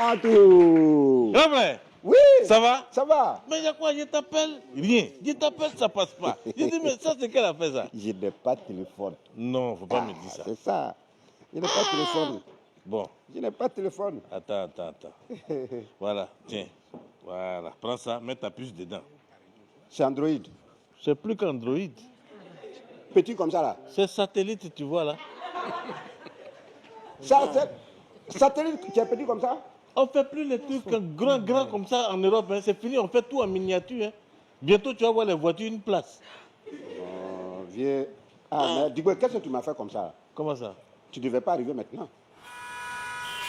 Atou. Grand frère. Oui. Ça va? Ça va. Mais il y a quoi? Je t'appelle? Rien. Je t'appelle, ça passe pas. Je dis, mais ça, c'est quelle affaire ça? Je n'ai pas de téléphone. Non, faut pas me dire ça. C'est ça. Je n'ai pas de téléphone. Bon. Je n'ai pas de téléphone. Attends. Voilà, tiens. Voilà, prends ça, mets ta puce dedans. C'est Android. C'est plus qu'Android. Petit comme ça là. C'est satellite, tu vois là. Ça, c'est satellite qui est petit comme ça. On fait plus les trucs grand comme ça en Europe. Hein. C'est fini, on fait tout en miniature. Hein. Bientôt, tu vas voir les voitures, une place. Vieux. Mais dis-moi, qu'est-ce que tu m'as fait comme ça? Comment ça? Tu ne devais pas arriver maintenant.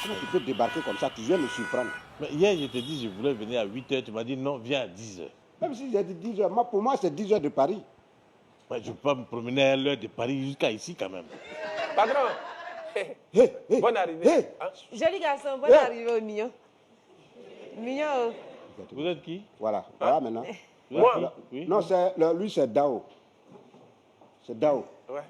Comment tu peux débarquer comme ça? Tu viens me surprendre. Mais hier, je t'ai dit, je voulais venir à 8h. Tu m'as dit non, viens à 10h. Même si j'ai dit 10 heures, pour moi, c'est 10 heures de Paris. Ouais, je ne peux pas me promener à l'heure de Paris jusqu'à ici quand même. Patron, bonne arrivée. Hein? Joli garçon, bonne arrivée au mignon. Mignon. Vous êtes qui? Voilà, voilà maintenant. Moi? Oui. Non, lui, c'est Dao. C'est Dao. Ouais.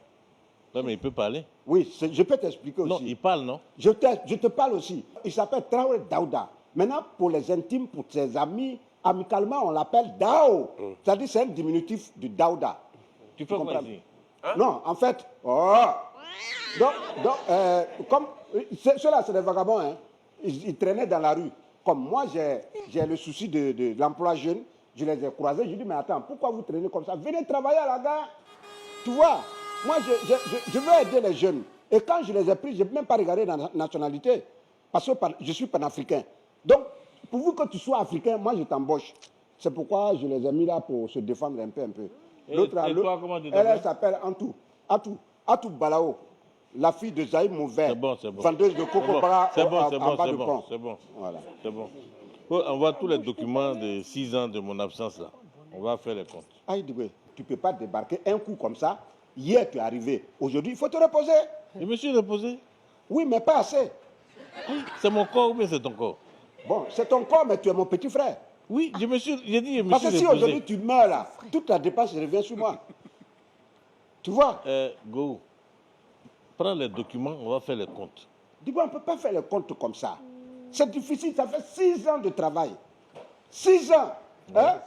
Non, mais il peut parler. Oui, je peux t'expliquer aussi. Non, il parle, non? Je te parle aussi. Il s'appelle Traoré Daouda. Maintenant, pour les intimes, pour ses amis, amicalement, on l'appelle Dao. C'est-à-dire c'est un diminutif du Daouda. Tu fais quoi comprends? ici? Hein? Non, en fait, comme ceux-là, c'est des vagabonds, hein. Ils traînaient dans la rue. Comme moi, j'ai le souci de l'emploi jeune, je les ai croisés. Je dis, mais attends, pourquoi vous traînez comme ça? Venez travailler à la gare. Tu vois, moi, je veux aider les jeunes. Et quand je les ai pris, je n'ai même pas regardé la nationalité. Parce que je suis panafricain. Donc, pourvu que tu sois africain, moi, je t'embauche. C'est pourquoi je les ai mis là pour se défendre un peu. Et toi, comment tu elle t'appelles? s'appelle Atou Balao, la fille de Zaïd Mouver, C'est bon. vendeuse de coco bara en bas du pont. C'est bon. Voilà. C'est bon. On voit tous les documents de 6 ans de mon absence là. On va faire les comptes. Aïdoué, tu ne peux pas débarquer un coup comme ça. Hier, tu es arrivé. Aujourd'hui, il faut te reposer. Je me suis reposé. Oui, mais pas assez. C'est mon corps ou bien c'est ton corps? Bon, c'est ton corps, mais tu es mon petit frère. Oui, j'ai dit, je me Parce que suis si reposé. aujourd'hui tu meurs là, toute la dépense revient sur moi. Tu vois? Go, prends les documents, on va faire les comptes. Dis-moi, on ne peut pas faire les comptes comme ça. C'est difficile, ça fait 6 ans de travail. 6 ans. Hein?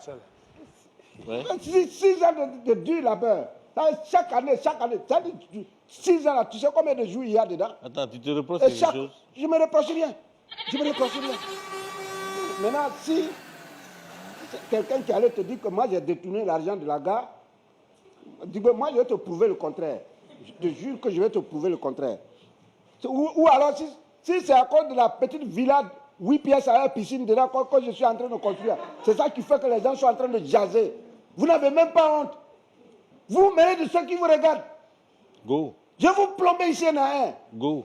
Ouais. 6 ans de dur labeur. Chaque année. 6 ans là, tu sais combien de jours il y a dedans? Attends, tu te reproches Et quelque chose? je me reproche rien. Maintenant, si quelqu'un qui allait te dire que moi j'ai détourné l'argent de la gare, dis-moi, moi je vais te prouver le contraire. Je te jure que je vais te prouver le contraire. Ou alors, si c'est à cause de la petite villa, 8 pièces à la piscine dedans, que je suis en train de construire, c'est ça qui fait que les gens sont en train de jaser. Vous n'avez même pas honte. Vous mêlez de ceux qui vous regardent. Go. Je vais vous plomber ici un à un. Go.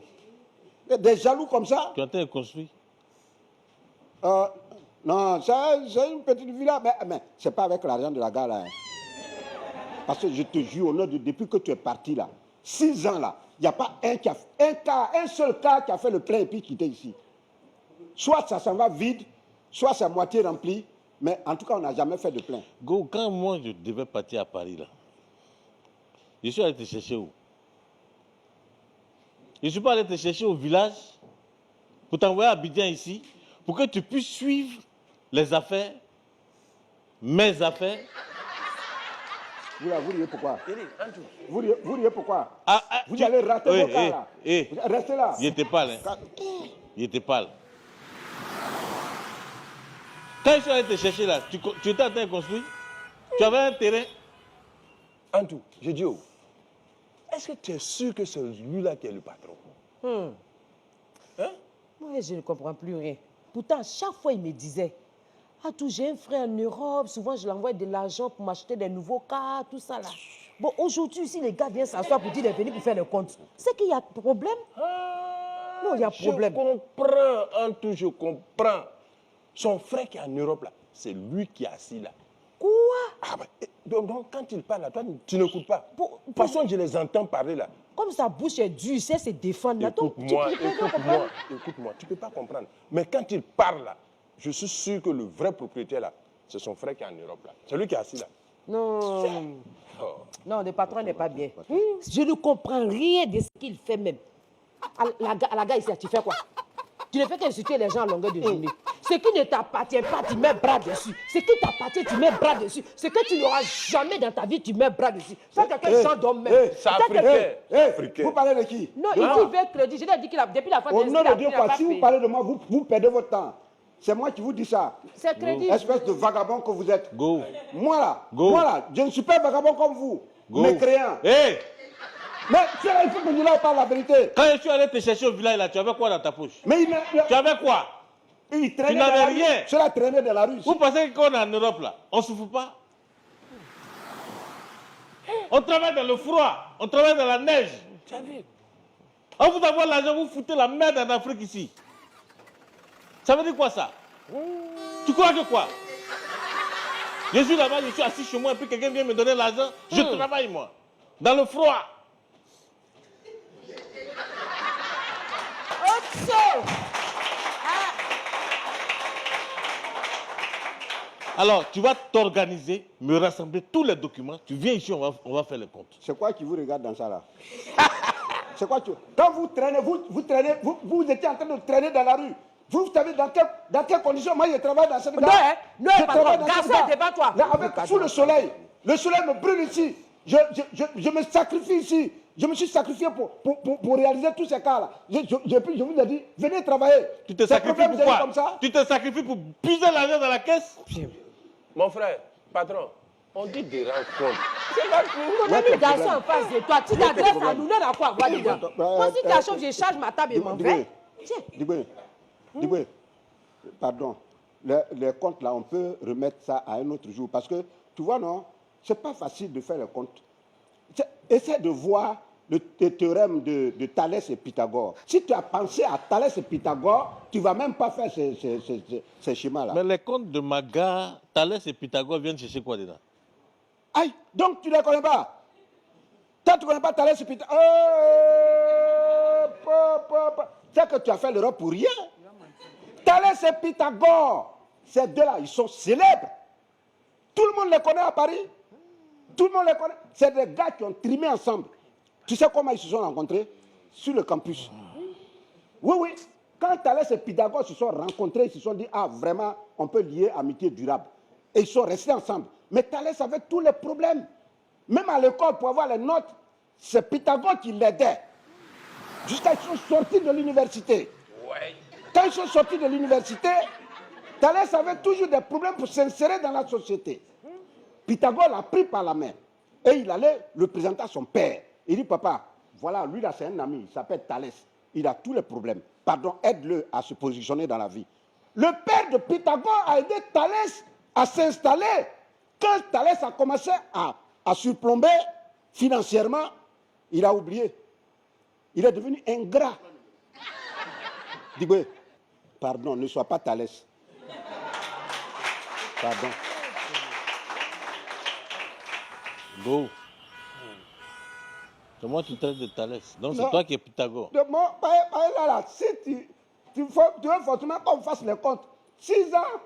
Des jaloux comme ça. Tu as été construit? Non, c'est une petite villa, mais ce n'est pas avec l'argent de la gare là. Hein. Parce que je te jure, depuis que tu es parti là, 6 ans là, il n'y a pas un seul cas qui a fait le plein et puis quitté ici. Soit ça s'en va vide, soit c'est à moitié rempli, mais en tout cas, on n'a jamais fait de plein. Go, quand moi je devais partir à Paris là, je suis allé te chercher où? Je ne suis pas allé te chercher au village pour t'envoyer à Abidjan ici, pour que tu puisses suivre les affaires, mes affaires. Vous riez pourquoi? Vous riez pourquoi? Vous Tu... allez rater vos cas là. Restez là. Je te parle. Hein. Je te parle. Quand je suis allé te chercher là, tu étais en train de construire? Tu avais un terrain? Antou, j'ai dit où? Est-ce que tu es sûr que c'est lui-là qui est le patron? Hein? Moi, je ne comprends plus rien. Pourtant, chaque fois, il me disait, Atou, j'ai un frère en Europe, souvent je l'envoie de l'argent pour m'acheter des nouveaux cas, tout ça là. Bon, aujourd'hui, si les gars viennent s'asseoir pour dire de venir pour faire le compte, c'est qu'il y a problème. Non, il y a problème. Je comprends, Antou, je comprends. Son frère qui est en Europe là, c'est lui qui est assis là. Quoi? Donc, quand il parle là, toi, tu n'écoutes pas. De toute façon, je les entends parler là. Comme sa bouche est dure, il sait se défendre. là. Donc, Écoute-moi, tu ne peux pas comprendre. Mais quand il parle là, je suis sûr que le vrai propriétaire là, c'est son frère qui est en Europe là. C'est lui qui est assis là. Non. Non, le patron n'est pas bien. Je ne comprends rien de ce qu'il fait même. À la gare ici, tu fais quoi? Tu ne fais qu'insulter les gens à longueur de journée. Ce qui ne t'appartient pas, tu mets bras dessus. Ce qui t'appartient, tu mets bras dessus. Ce que tu n'auras jamais dans ta vie, tu mets bras dessus. Ça, quelqu'un gens d'homme même. C'est africain. Vous parlez de qui? Non, il dit veut crédit. Je lui ai dit qu'il a, depuis la fin de Au nom de Dieu, quoi, si vous parlez de moi, vous perdez votre temps. C'est moi qui vous dis ça. C'est crédit. Espèce de vagabond que vous êtes. Go. Moi Go. là, je ne suis pas vagabond comme vous. Go. Mécréant. Hé, Mais c'est là, il faut que nous là, on parle la vérité. quand je suis allé te chercher au village, là, tu avais quoi dans ta poche? Mais Tu avais quoi? il traînait Tu dans n'avais la rue. rien. Cela traînait dans la rue. Vous pensez qu'on est en Europe, là? On ne souffre pas? On travaille dans le froid, on travaille dans la neige. On vous avoir l'argent, vous foutez la merde en Afrique ici. Ça veut dire quoi ça? Tu crois que quoi? Je suis là-bas, je suis assis chez moi, et puis quelqu'un vient me donner l'argent, je travaille moi. Dans le froid. Alors, tu vas t'organiser, me rassembler tous les documents. Tu viens ici, on va faire le compte. C'est quoi qui vous regarde dans ça là? C'est quoi Quand vous traînez, vous étiez en train de traîner dans la rue. Vous savez dans quelles conditions? Moi, je travaille dans cette gare. Non, patron, garçon, devant-toi. Là, sous le soleil me brûle ici. Je me sacrifie ici. Je me suis sacrifié pour réaliser tous ces cas-là. Je vous ai dit, venez travailler. Tu te sacrifies pour quoi? Comme ça? Tu te sacrifies pour puiser l'argent dans la caisse? Mon frère, patron, on dit des rencontres. C'est pas tout. On a mis garçon en face de toi. Tu t'adresses à nous, on a quoi avoir dedans. Moi, si ta chambre, je charge ma table et m'en vais. Diboué, pardon. Les comptes là, on peut remettre ça à un autre jour. Parce que, tu vois, non, c'est pas facile de faire les comptes. Essaie de voir le théorème de Thalès et Pythagore. Si tu as pensé à Thalès et Pythagore, tu ne vas même pas faire ces schémas-là. Mais les comptes de Maga, Thalès et Pythagore viennent chercher quoi dedans? Aïe, donc tu ne les connais pas? Toi, tu ne connais pas Thalès et Pythagore? C'est que tu as fait l'Europe pour rien. Thalès et Pythagore, ces deux-là, ils sont célèbres. Tout le monde les connaît à Paris. Tout le monde les connaît. C'est des gars qui ont trimé ensemble. Tu sais comment ils se sont rencontrés? Sur le campus. Oui. Quand Thalès et Pythagore se sont rencontrés, ils se sont dit, ah, vraiment, on peut lier amitié durable. Et ils sont restés ensemble. Mais Thalès avait tous les problèmes. Même à l'école, pour avoir les notes, c'est Pythagore qui l'aidait. Jusqu'à ce qu'ils sont sortis de l'université. Ouais. Quand ils sont sortis de l'université, Thalès avait toujours des problèmes pour s'insérer dans la société. Pythagore l'a pris par la main et il allait le présenter à son père. Il dit, papa, voilà, lui là c'est un ami, il s'appelle Thalès. Il a tous les problèmes. Pardon, aide-le à se positionner dans la vie. Le père de Pythagore a aidé Thalès à s'installer. Quand Thalès a commencé à surplomber financièrement, il a oublié. Il est devenu ingrat. Dis-moi, pardon, ne sois pas Thalès. Pardon. Go. C'est moi qui traite de Thalès. Donc c'est toi qui es Pythagore. De moi, là, si tu veux forcément qu'on fasse les comptes. 6 ans.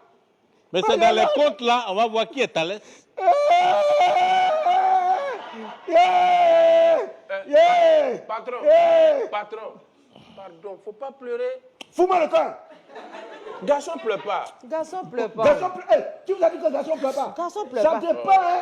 Mais c'est dans les comptes là, on va voir qui est Thalès. Patron, pardon, faut pas pleurer. Fous-moi le camp. Garçon pleure pas. Garçon pleure pas. Garçon pleure. Tu vous as dit que garçon pleure pas. Garçon pleure ça pas. Ça dépend, hein.